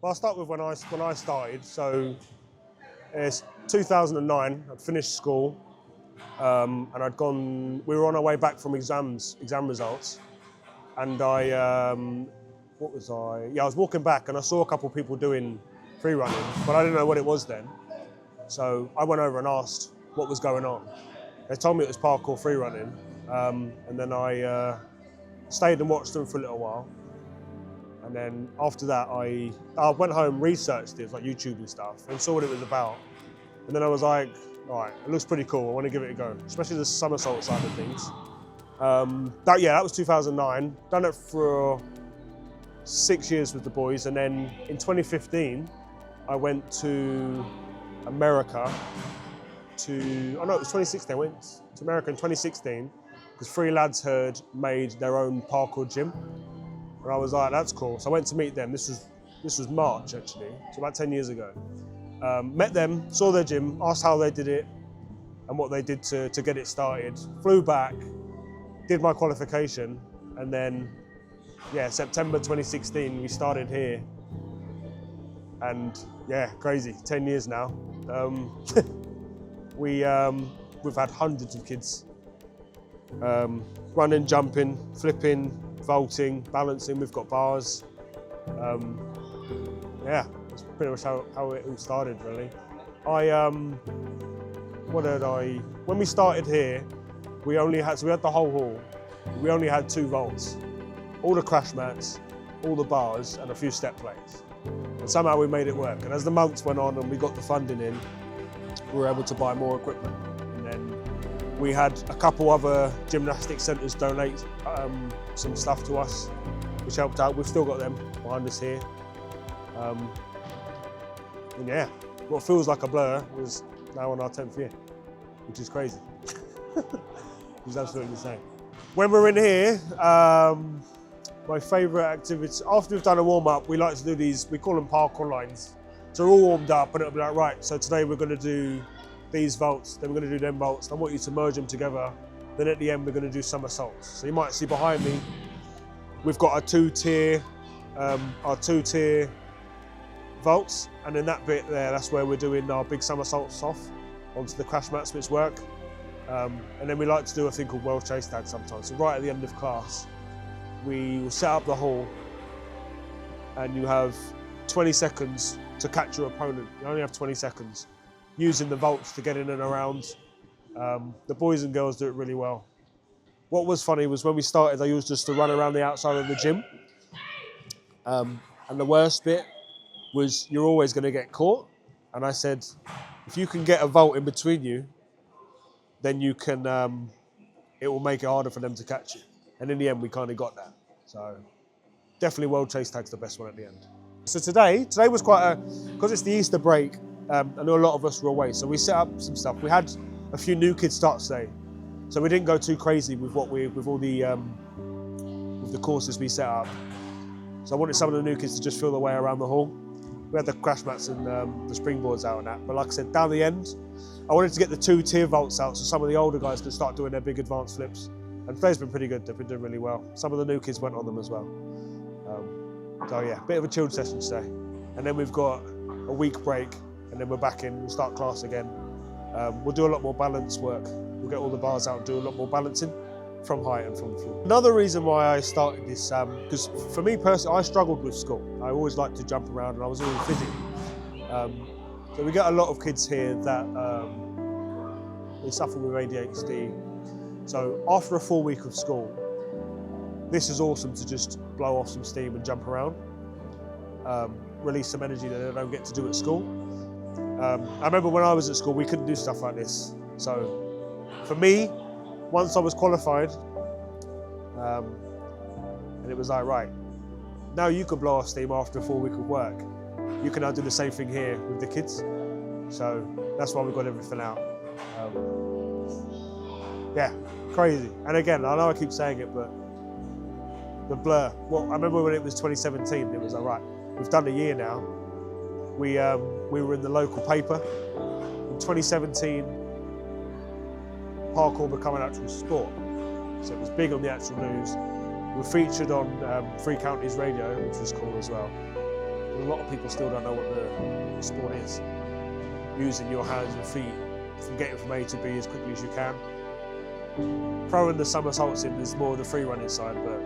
Well, I'll start with when I started. So it's 2009. I'd finished school, and we were on our way back from exam results, and I was walking back and I saw a couple of people doing free running, but I didn't know what it was then. So I went over and asked what was going on. They told me it was parkour free running, and then I stayed and watched them for a little while. And then after that, I went home, researched it, like YouTube and stuff, and saw what it was about. And then I was like, all right, it looks pretty cool. I want to give it a go, especially the somersault side of things. That was 2009. Done it for 6 years with the boys, and then in 2015, I went to America it was 2016. I went to America in 2016 because 3 lads had made their own parkour gym. And I was like, that's cool. So I went to meet them. This was March, actually, so about 10 years ago. Met them, saw their gym, asked how they did it and what they did to get it started. Flew back, did my qualification, and then, September 2016, we started here. And crazy, 10 years now. We've had hundreds of kids running, jumping, flipping, vaulting, balancing. We've got bars. That's pretty much how it all started, really. When we started here, we had the whole hall. We only had 2 vaults, all the crash mats, all the bars, and a few step plates. And somehow we made it work. And as the months went on and we got the funding in, we were able to buy more equipment. And then we had a couple other gymnastic centres donate some stuff to us, which helped out. We've still got them behind us here. What feels like a blur is now on our 10th year, which is crazy. It's absolutely insane. When we're in here, my favourite activity, after we've done a warm-up, we like to do these, we call them parkour lines. So we're all warmed up and it'll be like, right, so today we're going to do these vaults, then we're going to do them vaults. I want you to merge them together. Then at the end, we're going to do somersaults. So you might see behind me, we've got our two tier vaults. And in that bit there, that's where we're doing our big somersaults off onto the crash mats, which work. And then we like to do a thing called world chase tag sometimes. So right at the end of class, we will set up the hall and you have 20 seconds to catch your opponent. You only have 20 seconds using the vaults to get in and around. The boys and girls do it really well. What was funny was when we started, I used just to run around the outside of the gym. And the worst bit was you're always going to get caught. And I said, if you can get a vault in between you, then you can, it will make it harder for them to catch you. And in the end, we kind of got that. So definitely world chase tag's the best one at the end. So today was quite because it's the Easter break, I know a lot of us were away. So we set up some stuff. We had a few new kids start today. So we didn't go too crazy with all the courses we set up. So I wanted some of the new kids to just feel their way around the hall. We had the crash mats and the springboards out and that. But like I said, down the end, I wanted to get the 2 tier vaults out so some of the older guys could start doing their big advanced flips. And today's been pretty good. They've been doing really well. Some of the new kids went on them as well. Bit of a chilled session today. And then we've got a week break and then we're back in, we'll start class again. We'll do a lot more balance work. We'll get all the bars out and do a lot more balancing from height and from floor. Another reason why I started this, because for me personally, I struggled with school. I always liked to jump around and I was always busy. So we get a lot of kids here that they suffer with ADHD. So after a full week of school, this is awesome to just blow off some steam and jump around, release some energy that they don't get to do at school. I remember when I was at school, we couldn't do stuff like this. So for me, once I was qualified, and it was like, right, now you can blow off steam after a full week of work. You can now do the same thing here with the kids. So that's why we got everything out. Crazy. And again, I know I keep saying it, but the blur. Well, I remember when it was 2017, it was like, right, we've done a year now. We were in the local paper. In 2017, parkour became an actual sport. So it was big on the actual news. We were featured on 3 Counties radio, which was cool as well. A lot of people still don't know what the sport is. Using your hands and feet from getting from A to B as quickly as you can. Throwing the somersaults in is more the free running side, but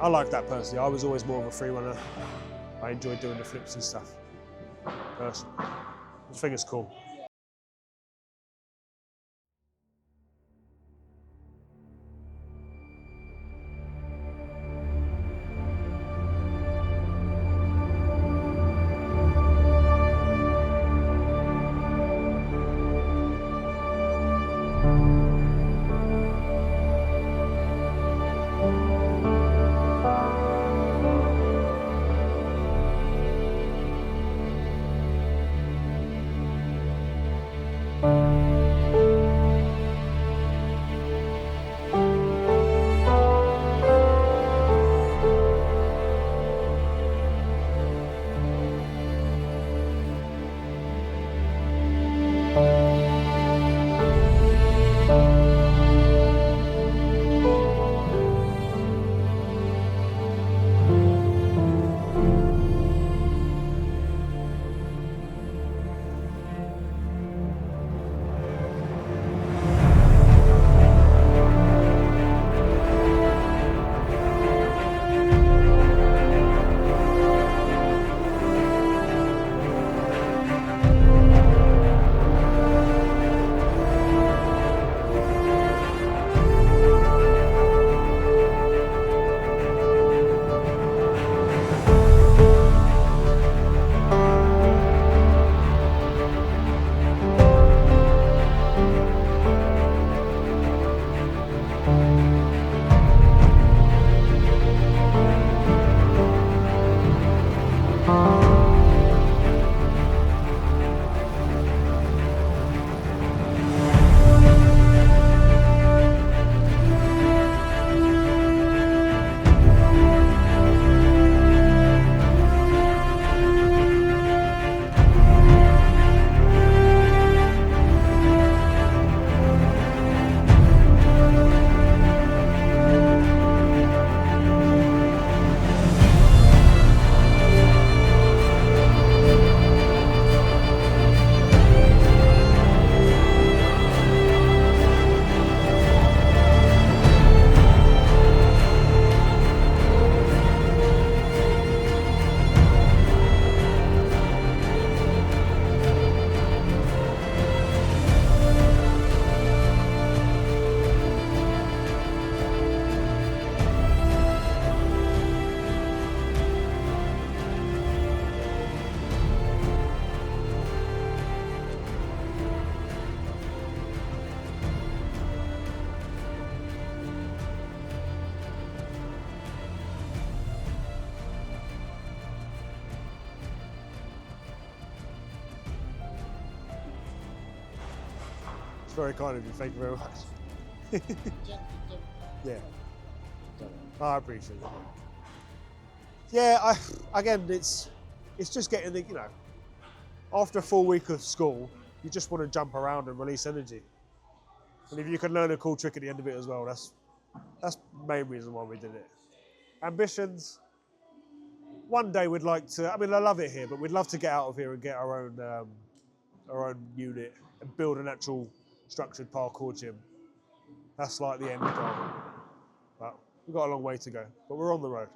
I like that personally. I was always more of a free runner. I enjoyed doing the flips and stuff, personally. I think it's cool. It's very kind of you, thank you very much. Yeah, I appreciate it. Yeah, again, it's just getting the, after a full week of school, you just want to jump around and release energy. And if you can learn a cool trick at the end of it as well, that's the main reason why we did it. Ambitions, one day we'd like to, I love it here, but we'd love to get out of here and get our own unit and build an actual structured parkour gym. That's like the end goal. But we've got a long way to go, but we're on the road.